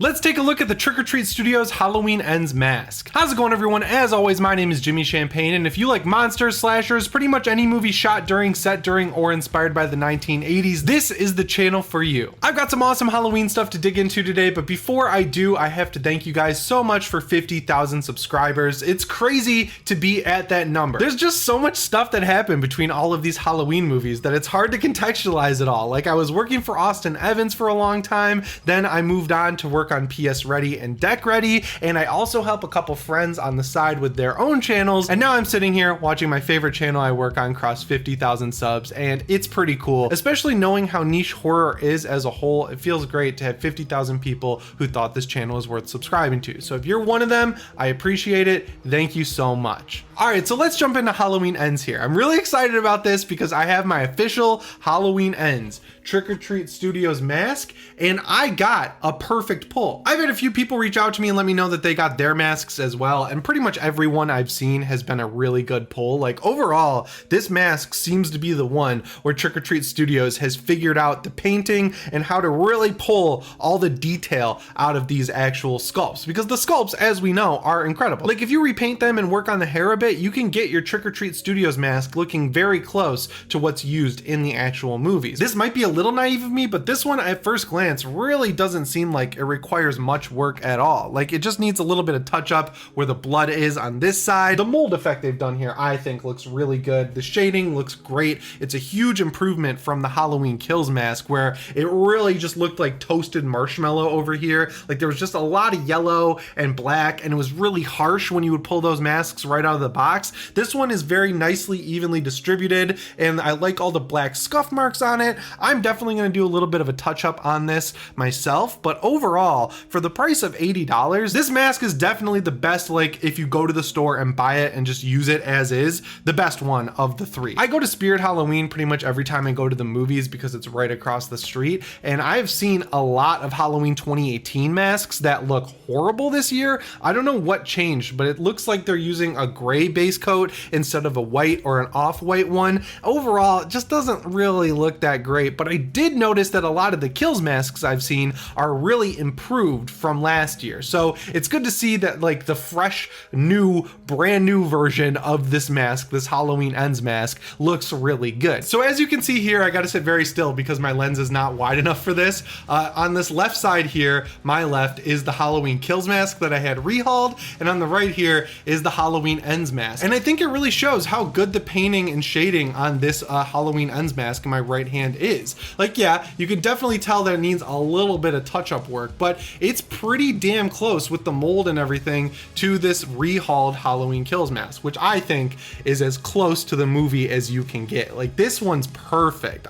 Let's take a look at the Trick or Treat Studios Halloween Ends mask. How's it going, everyone? As always, my name is Jimmy Champane, and if you like monsters, slashers, pretty much any movie shot during, set during, or inspired by the 1980s, this is the channel for you. I've got some awesome Halloween stuff to dig into today, but before I do, I have to thank you guys so much for 50,000 subscribers. It's crazy to be at that number. There's just so much stuff that happened between all of these Halloween movies that it's hard to contextualize it all. Like, I was working for Austin Evans for a long time, then I moved on to work on PS Ready and Deck Ready, and I also help a couple friends on the side with their own channels, and now I'm sitting here watching my favorite channel I work on cross 50,000 subs, and it's pretty cool, especially knowing how niche horror is as a whole. It feels great to have 50,000 people who thought this channel is worth subscribing to. So if you're one of them, I appreciate it. Thank you so much. All right, so let's jump into Halloween Ends here. I'm really excited about this because I have my official Halloween Ends Trick or Treat Studios mask, and I got a perfect pull. I've had a few people reach out to me and let me know that they got their masks as well, and pretty much everyone I've seen has been a really good pull. Like, overall, this mask seems to be the one where Trick or Treat Studios has figured out the painting and how to really pull all the detail out of these actual sculpts, because the sculpts, as we know, are incredible. Like, if you repaint them and work on the hair a bit, you can get your Trick or Treat Studios mask looking very close to what's used in the actual movies. This might be a little naive of me, but this one at first glance really doesn't seem like it requires much work at all. Like, it just needs a little bit of touch up where the blood is on this side. The mold effect they've done here, I think, looks really good. The shading looks great. It's a huge improvement from the Halloween Kills mask, where it really just looked like toasted marshmallow over here. Like, there was just a lot of yellow and black, and it was really harsh when you would pull those masks right out of the box. This one is very nicely evenly distributed, and I like all the black scuff marks on it. I'm definitely going to do a little bit of a touch up on this myself, but overall, for the price of $80, this mask is definitely the best. Like, if you go to the store and buy it and just use it as is, the best one of the three. I go to Spirit Halloween pretty much every time I go to the movies because it's right across the street, and I've seen a lot of Halloween 2018 masks that look horrible this year. I don't know what changed, but it looks like they're using a gray base coat instead of a white or an off-white one. Overall, it just doesn't really look that great, but I did notice that a lot of the Kills masks I've seen are really improved from last year. So it's good to see that, like, the fresh, new, brand new version of this mask, this Halloween Ends mask, looks really good. So as you can see here, I gotta sit very still because my lens is not wide enough for this. On this left side here, my left, is the Halloween Kills mask that I had rehauled, and on the right here is the Halloween Ends mask. And I think it really shows how good the painting and shading on this Halloween Ends mask in my right hand is. Like, yeah, you can definitely tell that it needs a little bit of touch-up work, but it's pretty damn close with the mold and everything to this rehauled Halloween Kills mask, which I think is as close to the movie as you can get. Like, this one's perfect.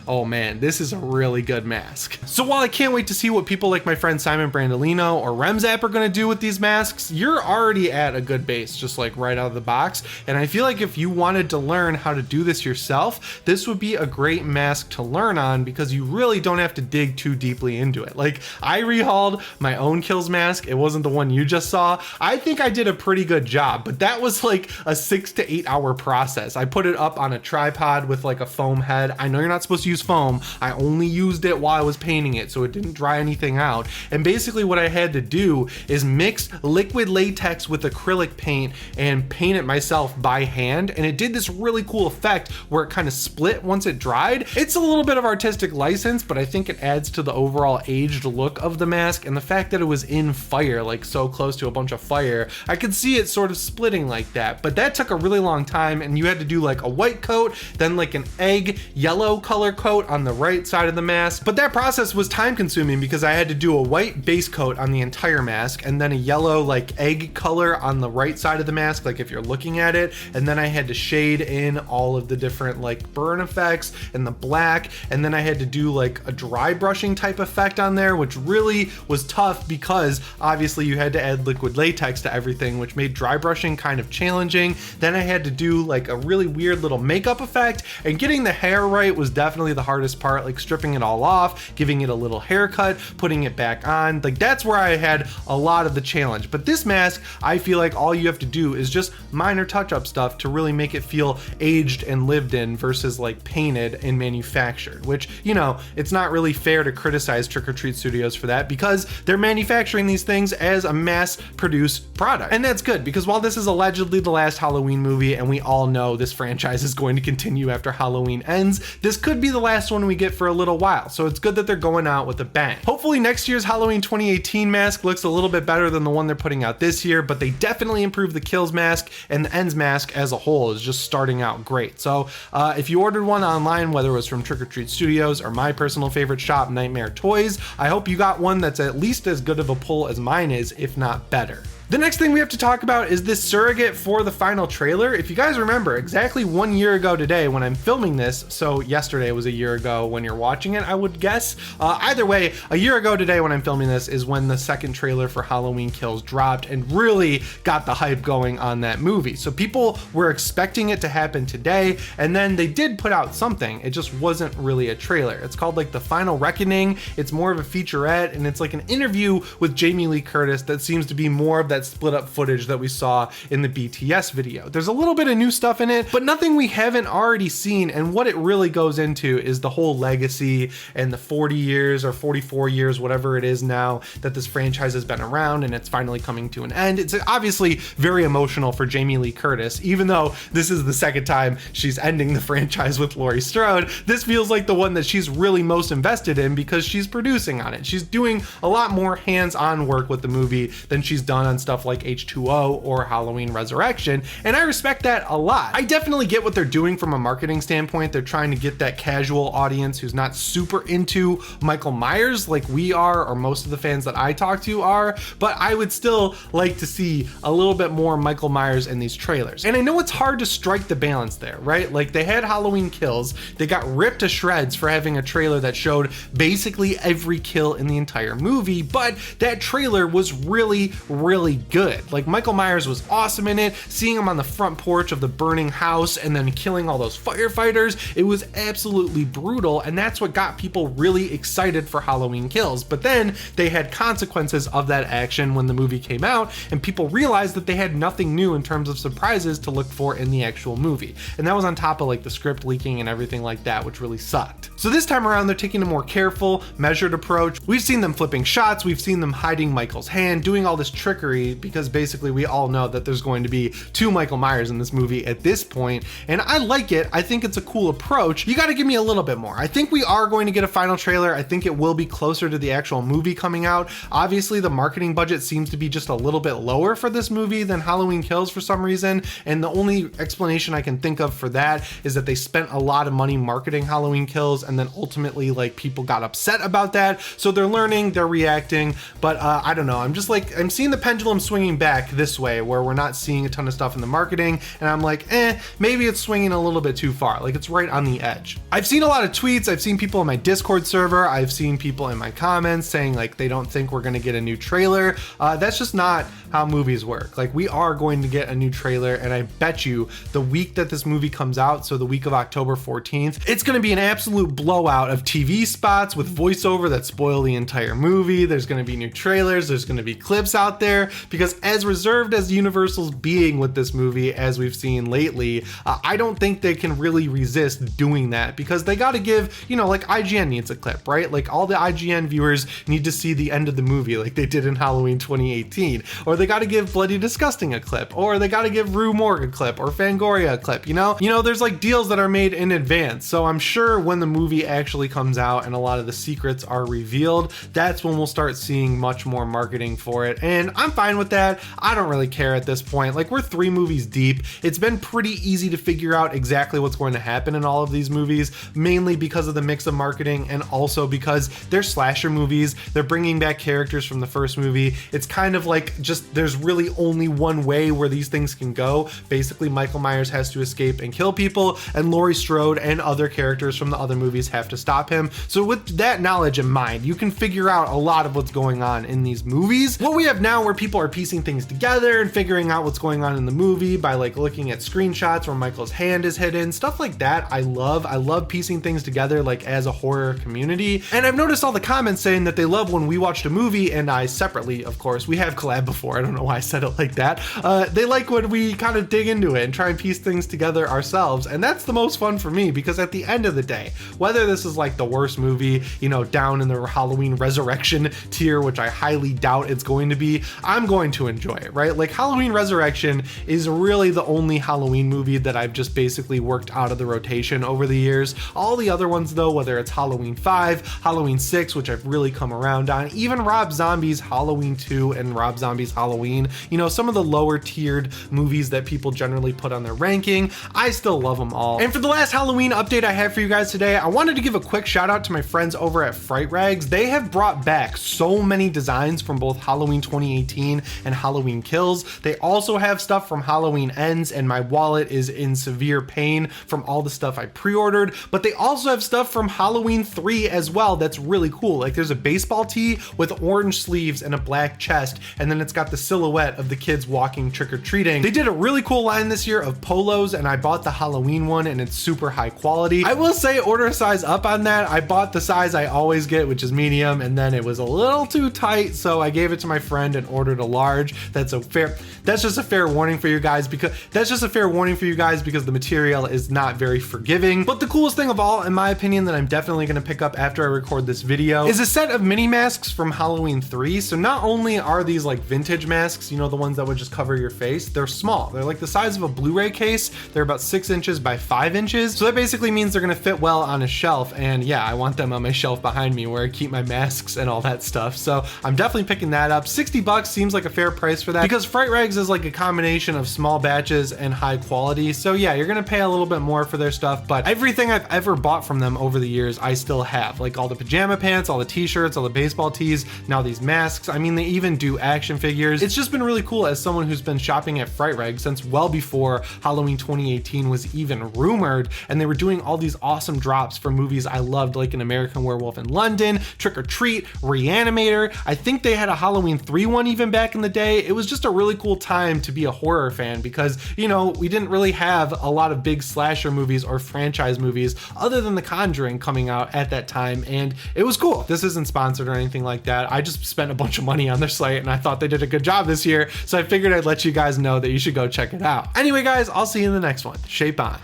Oh man, this is a really good mask. So while I can't wait to see what people like my friend Simon Brandolino or Remzap are gonna do with these masks, you're already at a good base, just like right out of the box. And I feel like if you wanted to learn how to do this yourself, this would be a great mask to learn on because you really don't have to dig too deeply into it. Like, I rehauled my own Kills mask. It wasn't the one you just saw. I think I did a pretty good job, but that was like a 6 to 8 hour process. I put it up on a tripod with like a foam head. I know you're not supposed to use foam. I only used it while I was painting it, so it didn't dry anything out. And basically what I had to do is mix liquid latex with acrylic paint and paint it myself by hand, and it did this really cool effect where it kind of split once it dried. It's a little bit of artistic license, but I think it adds to the overall aged look of the mask, and the fact that it was in fire, like so close to a bunch of fire, I could see it sort of splitting like that. But that took a really long time, and you had to do like a white coat, then like an egg yellow color coat on the right side of the mask. But that process was time consuming because I had to do a white base coat on the entire mask, and then a yellow like egg color on the right side of the mask, like if you're looking at it, and then I had to shade in all of the different like burn effects and the black, and then I had to do like a dry brushing type effect on there, which really was tough because obviously you had to add liquid latex to everything, which made dry brushing kind of challenging. Then I had to do like a really weird little makeup effect, and getting the hair right was definitely the hardest part, like stripping it all off, giving it a little haircut, putting it back on. Like, that's where I had a lot of the challenge. But this mask, I feel like all you have to do is just minor touch-up stuff to really make it feel aged and lived in versus like painted and manufactured. manufactured, which, you know, it's not really fair to criticize Trick or Treat Studios for that because they're manufacturing these things as a mass-produced product. And that's good because while this is allegedly the last Halloween movie, and we all know this franchise is going to continue after Halloween ends, this could be the last one we get for a little while. So it's good that they're going out with a bang. Hopefully next year's Halloween 2018 mask looks a little bit better than the one they're putting out this year, but they definitely improved the kills mask, and the ends mask as a whole is just starting out great. So if you ordered one online, whether it was from Trick or Treat Studios or my personal favorite shop, Nightmare Toys, I hope you got one that's at least as good of a pull as mine is, if not better. The next thing we have to talk about is this surrogate for the final trailer. If you guys remember, exactly 1 year ago today when I'm filming this, so yesterday was a year ago when you're watching it, I would guess. Either way, a year ago today when I'm filming this is when the second trailer for Halloween Kills dropped and really got the hype going on that movie. So people were expecting it to happen today, and then they did put out something. It just wasn't really a trailer. It's called like The Final Reckoning. It's more of a featurette, and it's like an interview with Jamie Lee Curtis that seems to be more of that split up footage that we saw in the BTS video. There's a little bit of new stuff in it, but nothing we haven't already seen, and what it really goes into is the whole legacy and the 40 years or 44 years, whatever it is now, that this franchise has been around and it's finally coming to an end. It's obviously very emotional for Jamie Lee Curtis, even though this is the second time she's ending the franchise with Laurie Strode. This feels like the one that she's really most invested in because she's producing on it. She's doing a lot more hands-on work with the movie than she's done on stuff like H2O or Halloween Resurrection, and I respect that a lot. I definitely get what they're doing from a marketing standpoint. They're trying to get that casual audience who's not super into Michael Myers like we are, or most of the fans that I talk to are, but I would still like to see a little bit more Michael Myers in these trailers. And I know it's hard to strike the balance there, right? Like they had Halloween Kills, they got ripped to shreds for having a trailer that showed basically every kill in the entire movie, but that trailer was really, really good. Like Michael Myers was awesome in it. Seeing him on the front porch of the burning house and then killing all those firefighters, it was absolutely brutal, and that's what got people really excited for Halloween Kills. But then they had consequences of that action when the movie came out, and people realized that they had nothing new in terms of surprises to look for in the actual movie. And that was on top of like the script leaking and everything like that, which really sucked. So this time around, they're taking a more careful, measured approach. We've seen them flipping shots, we've seen them hiding Michael's hand, doing all this trickery, because basically we all know that there's going to be 2 Michael Myers in this movie at this point, and I like it. I think it's a cool approach. You got to give me a little bit more. I think we are going to get a final trailer. I think it will be closer to the actual movie coming out. Obviously the marketing budget seems to be just a little bit lower for this movie than Halloween Kills for some reason, and the only explanation I can think of for that is that they spent a lot of money marketing Halloween Kills, and then ultimately like people got upset about that, so they're learning, they're reacting, but I don't know. I'm just like, I'm seeing the pendulum swinging back this way where we're not seeing a ton of stuff in the marketing, and I'm like, maybe it's swinging a little bit too far. Like it's right on the edge. I've seen a lot of tweets, I've seen people in my Discord server, I've seen people in my comments saying like they don't think we're gonna get a new trailer. That's just not how movies work. Like we are going to get a new trailer, and I bet you the week that this movie comes out, so the week of October 14th, it's gonna be an absolute blowout of TV spots with voiceover that spoil the entire movie. There's gonna be new trailers, there's gonna be clips out there, because as reserved as Universal's being with this movie, as we've seen lately, I don't think they can really resist doing that, because they got to give, you know, like IGN needs a clip, right? Like all the IGN viewers need to see the end of the movie like they did in Halloween 2018, or they got to give Bloody Disgusting a clip, or they got to give Rue Morgue a clip, or Fangoria a clip, you know? There's like deals that are made in advance. So I'm sure when the movie actually comes out and a lot of the secrets are revealed, that's when we'll start seeing much more marketing for it. And I'm fine with that. I don't really care at this point. Like we're 3 movies deep. It's been pretty easy to figure out exactly what's going to happen in all of these movies, mainly because of the mix of marketing and also because they're slasher movies. They're bringing back characters from the first movie. It's kind of like just there's really only one way where these things can go. Basically, Michael Myers has to escape and kill people, and Laurie Strode and other characters from the other movies have to stop him. So with that knowledge in mind, you can figure out a lot of what's going on in these movies. What we have now, where people or piecing things together and figuring out what's going on in the movie by like looking at screenshots where Michael's hand is hidden, stuff like that. I love piecing things together like as a horror community. And I've noticed all the comments saying that they love when we watched a movie, and I separately, of course, we have collab before, I don't know why I said it like that. They like when we kind of dig into it and try and piece things together ourselves, and that's the most fun for me, because at the end of the day, whether this is like the worst movie, you know, down in the Halloween Resurrection tier, which I highly doubt it's going to be, I'm going to enjoy it, right? Like Halloween Resurrection is really the only Halloween movie that I've just basically worked out of the rotation over the years. All the other ones though, whether it's Halloween 5, Halloween 6, which I've really come around on, even Rob Zombie's Halloween 2 and Rob Zombie's Halloween, you know, some of the lower tiered movies that people generally put on their ranking, I still love them all. And for the last Halloween update I have for you guys today, I wanted to give a quick shout out to my friends over at Fright Rags. They have brought back so many designs from both Halloween 2018 and Halloween Kills. They also have stuff from Halloween Ends, and my wallet is in severe pain from all the stuff I pre-ordered, but they also have stuff from Halloween 3 as well that's really cool. Like there's a baseball tee with orange sleeves and a black chest, and then it's got the silhouette of the kids walking trick-or-treating. They did a really cool line this year of polos, and I bought the Halloween one, and it's super high quality. I will say order a size up on that. I bought the size I always get, which is medium, and then it was a little too tight, so I gave it to my friend and ordered a large. That's just a fair warning for you guys, because the material is not very forgiving. But the coolest thing of all, in my opinion, that I'm definitely going to pick up after I record this video is a set of mini masks from Halloween 3. So not only are these like vintage masks, you know, the ones that would just cover your face, they're small. They're like the size of a Blu-ray case. They're about 6 inches by 5 inches. So that basically means they're going to fit well on a shelf. And yeah, I want them on my shelf behind me where I keep my masks and all that stuff. So I'm definitely picking that up. $60 seems like a fair price for that, because Fright Rags is like a combination of small batches and high quality. So yeah, you're gonna pay a little bit more for their stuff, but everything I've ever bought from them over the years, I still have. Like all the pajama pants, all the t-shirts, all the baseball tees, now these masks. I mean, they even do action figures. It's just been really cool as someone who's been shopping at Fright Rags since well before Halloween 2018 was even rumored, and they were doing all these awesome drops for movies I loved, like An American Werewolf in London, Trick or Treat, Reanimator. I think they had a Halloween 3 one even back in the day. It was just a really cool time to be a horror fan, because, you know, we didn't really have a lot of big slasher movies or franchise movies other than The Conjuring coming out at that time, and it was cool. This isn't sponsored or anything like that. I just spent a bunch of money on their site, and I thought they did a good job this year, so I figured I'd let you guys know that you should go check it out. Anyway guys, I'll see you in the next one. Shape on.